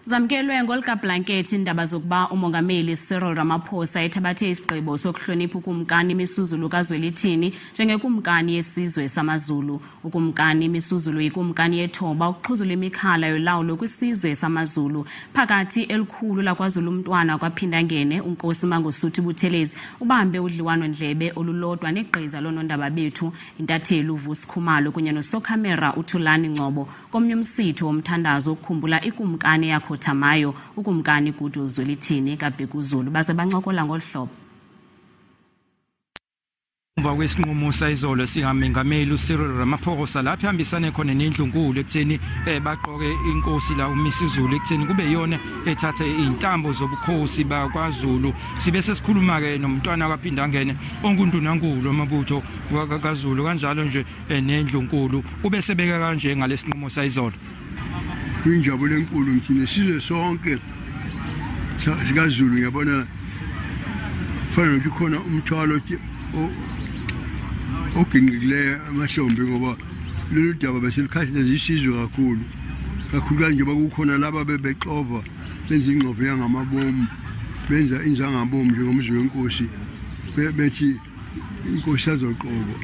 Zamkelwe ngolika blanket indaba zokuba umongameli Cyril Ramaphosa ethabathe isigqibo sokuhlonipha ukumkani Misuzulu kaZwelithini njengekumkani yesizwe samaZulu. Ukumkani Misuzulu yikumkani yethoba ukuxhuzula imikhala yolawulo kwisizwe samaZulu. Phakathi elikhulu laKwaZulu umntwana kwaphindangene uNkosi Mangosuthu Buthelezi ubambe udliwano ndlebe olulodwa negqiza lonondaba bethu intatheli uVusi Khumalo kunye nosokhamera uThulani Ngcobo komnye umsitho womthandazo ukukhumbula ikumkani yakho Thamayo ukumkani Gudu Zwelithini kaBhekuzulu baze bancokola ngolhlobo. Umva kwesinqumo sayizolo singamengameli uCyril Ramaphosa lapha ihambisane khona nendlunkulu ekutheni baqoke inkosi la uMisuzulu ekutheni kube yona ethatha izintambo zobukhosi bakwaZulu. Sibe sesikhuluma ke nomntwana kwaphindangene onkundunankulu amabutho kaZulu kanjalo nje nendlunkulu kube sebeka kanje ngalesinqumo sayizolo. Injabulo enkulu ngithini sizwe sonke sikaZulu ngiyabona fanele ukuthi khona umthwalo oginqile amahlombe ngoba lolu daba beselikhathi lezisizwe kakhulu kanje bakukhona laba bebexova benza ingqovo yangamabomu benza inzangabomu njengomzwe wenkosi bethi inkosi azoqobo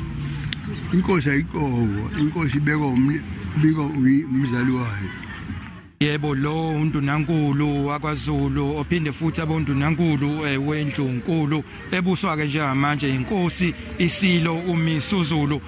inkosi ayiqobo inkosi ibekwa umzali wayo. Yebo lo undunankulu wakwaZulu ophinde futhi abondunankulu wendlunkulu ebuswa ke njengamanje inkosi isilo uMisuzulu.